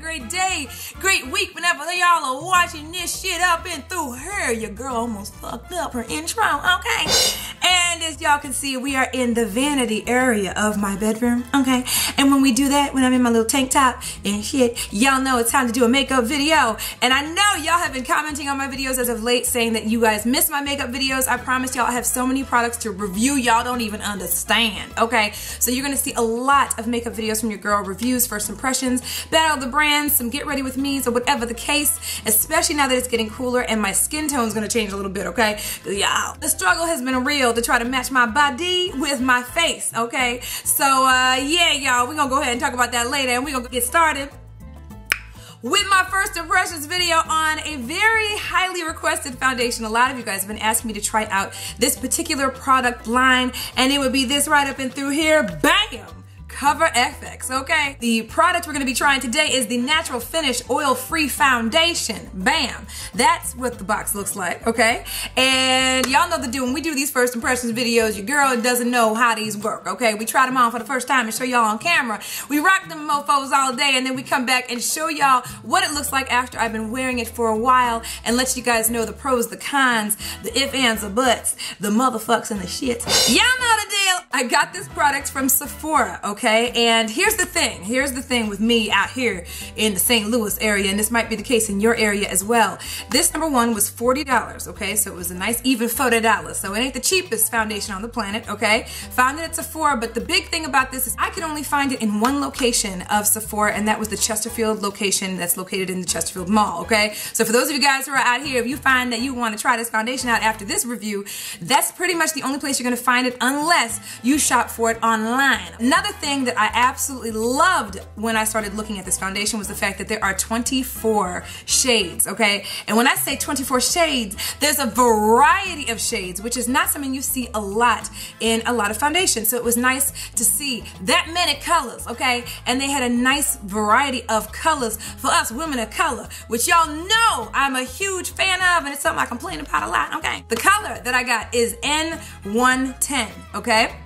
great day, great week whenever y'all are watching this shit up and through her. Your girl almost fucked up her intro, okay? And as y'all can see, we are in the vanity area of my bedroom, okay? And when we do that, when I'm in my little tank top and shit, y'all know it's time to do a makeup video. And I know y'all have been commenting on my videos as of late saying that you guys miss my makeup videos. I promise y'all I have so many products to review y'all don't even understand, okay? So you're gonna see a lot of makeup videos from your girl, reviews, first impressions, battle the brands, some get ready with me's or whatever the case, especially now that it's getting cooler and my skin tone's gonna change a little bit, okay? Y'all, the struggle has been real to try to match my body with my face, okay? So yeah, y'all, we're gonna go ahead and talk about that later, and we're gonna get started with my first impressions video on a very highly requested foundation. A lot of you guys have been asking me to try out this particular product line, and it would be this right up and through here, bam! Cover FX, okay? The product we're gonna be trying today is the Natural Finish Oil-Free Foundation. Bam! That's what the box looks like, okay? And y'all know the deal. When we do these first impressions videos, your girl doesn't know how these work, okay? We try them on for the first time and show y'all on camera. We rock them mofos all day, and then we come back and show y'all what it looks like after I've been wearing it for a while and let you guys know the pros, the cons, the ifs, ands, the buts, the motherfucks, and the shits. Y'all know the deal. I got this product from Sephora, okay? And here's the thing with me out here in the St. Louis area, and this might be the case in your area as well. This number one was $40, okay? So it was a nice even $40. So it ain't the cheapest foundation on the planet, okay? Found it at Sephora, but the big thing about this is I could only find it in one location of Sephora, and that was the Chesterfield location that's located in the Chesterfield Mall, okay? So for those of you guys who are out here, if you find that you want to try this foundation out after this review, that's pretty much the only place you're going to find it unless you shop for it online. Another thing that I absolutely loved when I started looking at this foundation was the fact that there are 24 shades, okay? And when I say 24 shades, there's a variety of shades, which is not something you see a lot in a lot of foundations. So it was nice to see that many colors, okay? And they had a nice variety of colors for us women of color, which y'all know I'm a huge fan of, and it's something I complain about a lot, okay? The color that I got is N110, okay?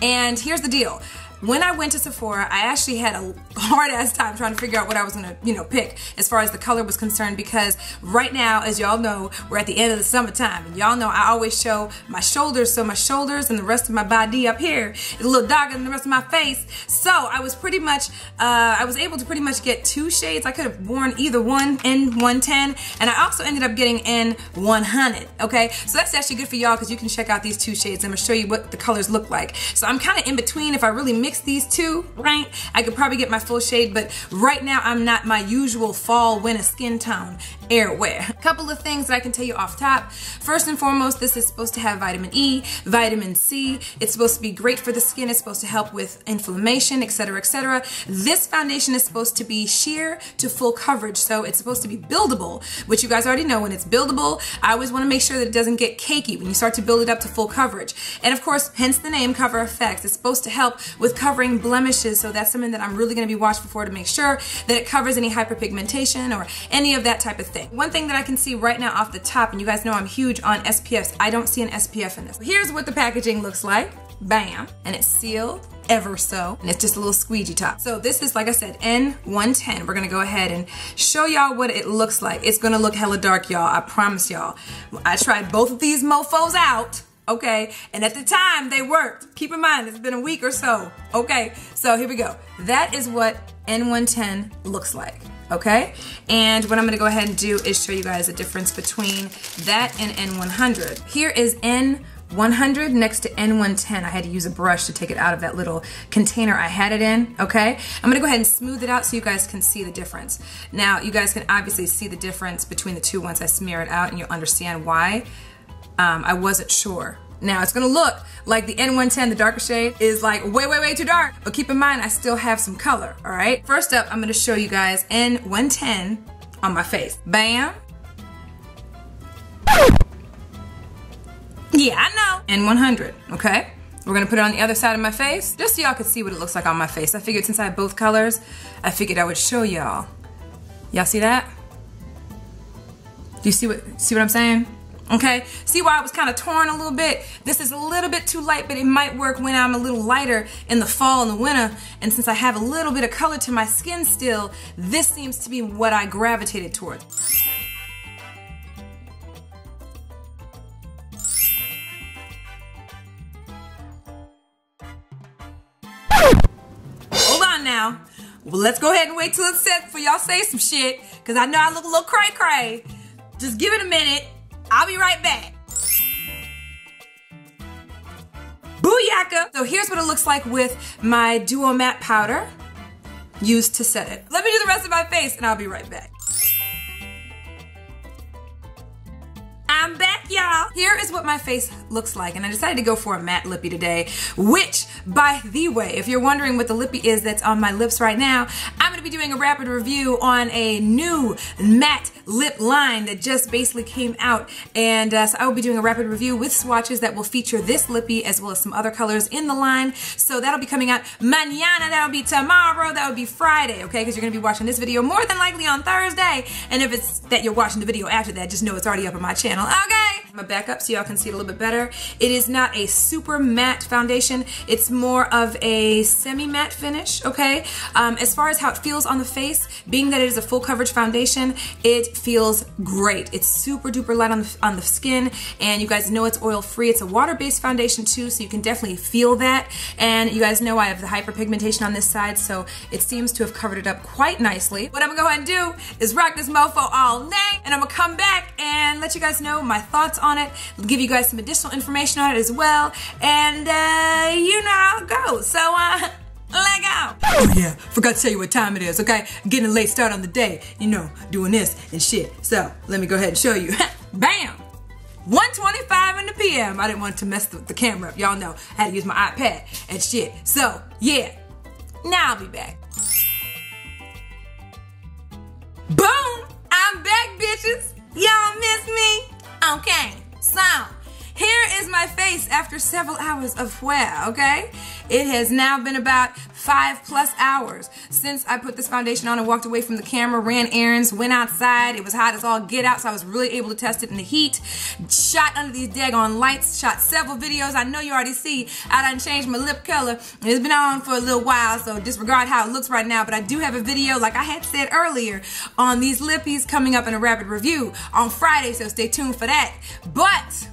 And here's the deal. When I went to Sephora, I actually had a hard-ass time trying to figure out what I was gonna, pick as far as the color was concerned, because right now, as y'all know, we're at the end of the summertime, and y'all know I always show my shoulders, so my shoulders and the rest of my body up here is a little darker than the rest of my face. So I was pretty much, I was able to pretty much get two shades. I could have worn either one, N110, and I also ended up getting N100, okay? So that's actually good for y'all because you can check out these two shades. I'm gonna show you what the colors look like. So I'm kind of in between. If I really mix these two, right, I could probably get my full shade, but right now I'm not my usual fall winter skin tone airwear. A couple of things that I can tell you off top. First and foremost, this is supposed to have vitamin E, vitamin C. It's supposed to be great for the skin. It's supposed to help with inflammation, etc., etc. This foundation is supposed to be sheer to full coverage, so it's supposed to be buildable, which you guys already know. When it's buildable, I always want to make sure that it doesn't get cakey when you start to build it up to full coverage. And of course, hence the name Cover FX. It's supposed to help with covering blemishes, so that's something that I'm really going to be watching for to make sure that it covers any hyperpigmentation or any of that type of thing. One thing that I can see right now off the top, and you guys know I'm huge on SPFs, I don't see an SPF in this. Here's what the packaging looks like. Bam. And it's sealed ever so, and it's just a little squeegee top. So this is, like I said, N110. We're gonna go ahead and show y'all what it looks like. It's gonna look hella dark, y'all. I promise y'all. I tried both of these mofos out, okay, and at the time they worked. Keep in mind, it's been a week or so, okay? So here we go. That is what N110 looks like, okay? And what I'm gonna go ahead and do is show you guys the difference between that and N100. Here is N100 next to N110. I had to use a brush to take it out of that little container I had it in, okay? I'm gonna go ahead and smooth it out so you guys can see the difference. Now, you guys can obviously see the difference between the two once I smear it out, and you'll understand why. I wasn't sure. Now, it's gonna look like the N110, the darker shade, is like way, way, way too dark. But keep in mind, I still have some color, all right? First up, I'm gonna show you guys N110 on my face. Bam. Yeah, I know. N100, okay? We're gonna put it on the other side of my face, just so y'all can see what it looks like on my face. I figured since I have both colors, I figured I would show y'all. Y'all see that? Do you see what I'm saying? Okay, see why I was kind of torn a little bit? This is a little bit too light, but it might work when I'm a little lighter in the fall and the winter. And since I have a little bit of color to my skin still, this seems to be what I gravitated towards. Hold on now. Well, let's go ahead and wait till it's set before y'all say some shit, because I know I look a little cray-cray. Just give it a minute. I'll be right back. Booyaka! So here's what it looks like with my Duo Matte Powder used to set it. Let me do the rest of my face and I'll be right back. I'm back, y'all. Here is what my face looks like, and I decided to go for a matte lippy today, which, by the way, if you're wondering what the lippy is that's on my lips right now, I'm going to be doing a rapid review on a new matte lip line that just basically came out, and so I will be doing a rapid review with swatches that will feature this lippy as well as some other colors in the line. So that'll be coming out mañana, that'll be tomorrow, that'll be Friday, okay, because you're going to be watching this video more than likely on Thursday, and if it's that you're watching the video after that, just know it's already up on my channel. Okay, I'm gonna back up so y'all can see it a little bit better. It is not a super matte foundation. It's more of a semi-matte finish, okay? As far as how it feels on the face, being that it is a full coverage foundation, it feels great. It's super duper light on the skin, and you guys know it's oil free. It's a water-based foundation too, so you can definitely feel that. And you guys know I have the hyperpigmentation on this side, so it seems to have covered it up quite nicely. What I'm gonna go ahead and do is rock this mofo all day, and I'm gonna come back and let you guys know my thoughts on it, give you guys some additional information on it as well, and you know how it goes. So let go. Oh yeah, forgot to tell you what time it is, okay? Getting a late start on the day, you know, doing this and shit. So let me go ahead and show you. Bam! 1:25 in the PM. I didn't want to mess the camera up. Y'all know I had to use my iPad and shit. So yeah, now I'll be back. Boom! I'm back, bitches. Y'all miss me? Okay, so here is my face after several hours of wear, okay? It has now been about 5+ hours since I put this foundation on and walked away from the camera, ran errands, went outside. It was hot as all get out, so I was really able to test it in the heat. Shot under these daggone lights, shot several videos. I know you already see I done changed my lip color. It's been on for a little while, so disregard how it looks right now, but I do have a video, like I had said earlier, on these lippies coming up in a rapid review on Friday, so stay tuned for that. But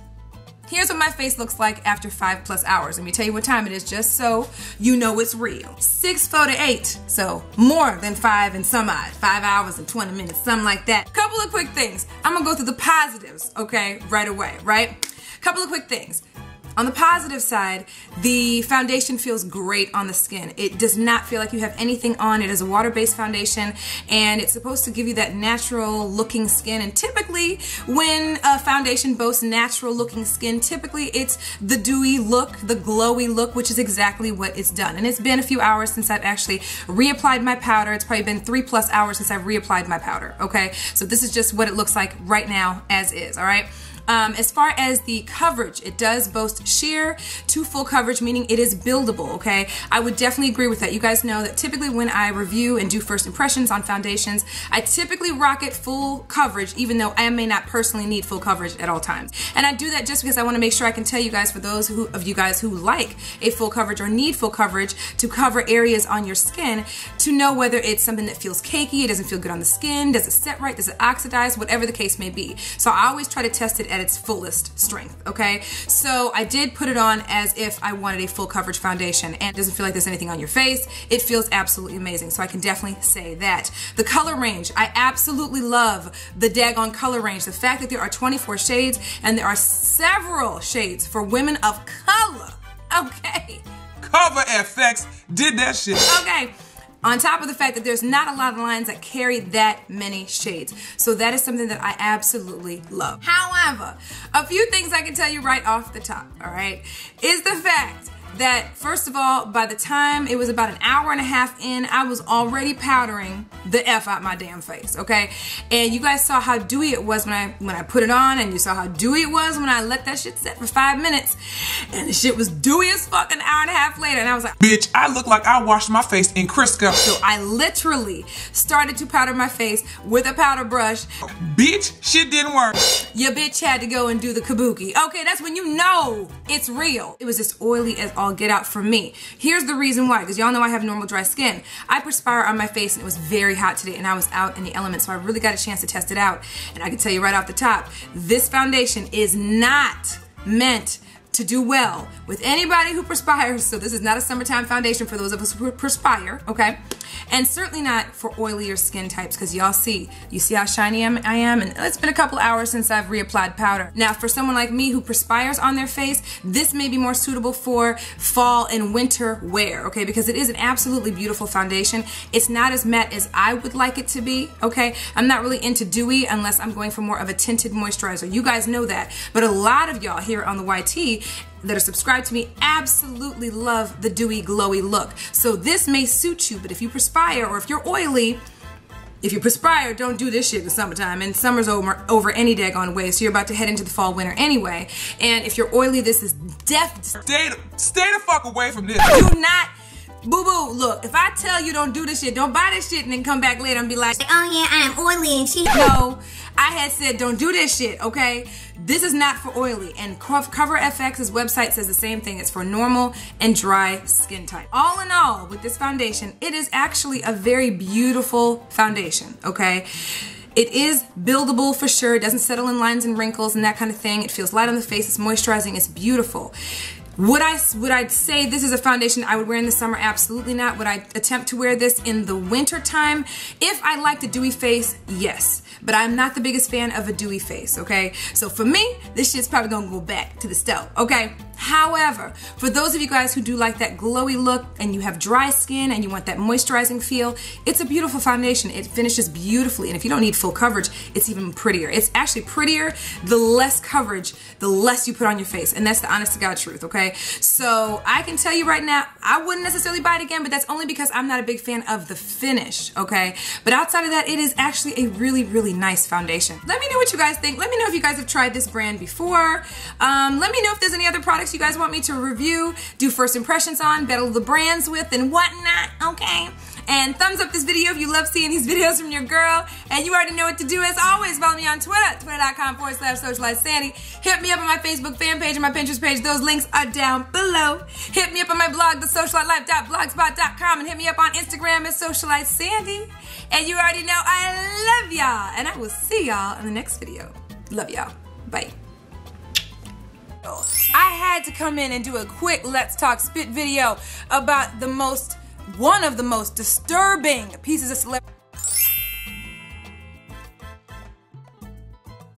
here's what my face looks like after 5+ hours. Let me tell you what time it is just so you know it's real. 6:48, so more than 5 and some odd. 5 hours and 20 minutes, something like that. Couple of quick things. I'm gonna go through the positives, okay, right away, right? Couple of quick things. On the positive side, the foundation feels great on the skin. It does not feel like you have anything on. It is a water-based foundation, and it's supposed to give you that natural looking skin. And typically, when a foundation boasts natural looking skin, typically it's the dewy look, the glowy look, which is exactly what it's done. And it's been a few hours since I've actually reapplied my powder. It's probably been 3+ hours since I've reapplied my powder, okay? So this is just what it looks like right now as is, all right? As far as the coverage, it does boast sheer to full coverage, meaning it is buildable, okay? I would definitely agree with that. You guys know that typically when I review and do first impressions on foundations, I typically rock it full coverage, even though I may not personally need full coverage at all times. And I do that just because I want to make sure I can tell you guys, for those of you guys who like a full coverage or need full coverage to cover areas on your skin, to know whether it's something that feels cakey, it doesn't feel good on the skin, does it set right, does it oxidize, whatever the case may be. So I always try to test it at its fullest strength, okay? So I did put it on as if I wanted a full coverage foundation, and it doesn't feel like there's anything on your face. It feels absolutely amazing, so I can definitely say that. The color range, I absolutely love the daggone color range. The fact that there are 24 shades, and there are several shades for women of color, okay? Cover FX did that shit. Okay. On top of the fact that there's not a lot of lines that carry that many shades. So that is something that I absolutely love. However, a few things I can tell you right off the top, all right, is the fact that, first of all, by the time it was about an hour and a half in, I was already powdering the F out my damn face, okay? And you guys saw how dewy it was when I put it on, and you saw how dewy it was when I let that shit sit for 5 minutes. And the shit was dewy as fuck an hour and a half later, and I was like, bitch, I look like I washed my face in Crisco. So I literally started to powder my face with a powder brush. Bitch, shit didn't work. Your bitch had to go and do the kabuki. Okay, that's when you know it's real. It was just oily as all get out for me. Here's the reason why, because y'all know I have normal dry skin. I perspire on my face and it was very hot today and I was out in the elements, so I really got a chance to test it out. And I can tell you right off the top, this foundation is not meant to do well with anybody who perspires. So this is not a summertime foundation for those of us who perspire, okay? And certainly not for oilier skin types, because y'all see, you see how shiny I am, and it's been a couple hours since I've reapplied powder. Now for someone like me who perspires on their face, this may be more suitable for fall and winter wear, okay? Because it is an absolutely beautiful foundation. It's not as matte as I would like it to be, okay? I'm not really into dewy unless I'm going for more of a tinted moisturizer. You guys know that. But a lot of y'all here on the YT that are subscribed to me absolutely love the dewy, glowy look. So this may suit you, but if you perspire or if you're oily, if you perspire, don't do this shit in the summertime. And summer's over any daggone way, so you're about to head into the fall, winter anyway. And if you're oily, this is Stay the fuck away from this. Do not, boo-boo, look, if I tell you don't do this shit, don't buy this shit and then come back later and be like, oh yeah, I'm oily and shit. No, I had said don't do this shit, okay? This is not for oily, and CoverFX's website says the same thing. It's for normal and dry skin type. All in all, with this foundation, it is actually a very beautiful foundation, okay? It is buildable for sure. It doesn't settle in lines and wrinkles and that kind of thing. It feels light on the face. It's moisturizing. It's beautiful. Would I say this is a foundation I would wear in the summer? Absolutely not. Would I attempt to wear this in the winter time? If I liked a dewy face, yes. But I'm not the biggest fan of a dewy face, okay? So for me, this shit's probably gonna go back to the stove, okay? However, for those of you guys who do like that glowy look and you have dry skin and you want that moisturizing feel, it's a beautiful foundation. It finishes beautifully, and if you don't need full coverage, it's even prettier. It's actually prettier the less coverage, the less you put on your face, and that's the honest to God truth, okay? So I can tell you right now, I wouldn't necessarily buy it again, but that's only because I'm not a big fan of the finish, okay? But outside of that, it is actually a really, really nice foundation. Let me know what you guys think. Let me know if you guys have tried this brand before. Let me know if there's any other products you guys want me to review, do first impressions on, battle the brands with, and whatnot, okay? And thumbs up this video if you love seeing these videos from your girl. And you already know what to do. As always, follow me on Twitter, twitter.com/SocialiteSande. Hit me up on my Facebook fan page and my Pinterest page. Those links are down below. Hit me up on my blog, TheSocialiteLife.blogspot.com, and hit me up on Instagram at SocialiteSande. And you already know I love y'all. And I will see y'all in the next video. Love y'all. Bye. I had to come in and do a quick Let's Talk Spit video about one of the most disturbing pieces of celebrity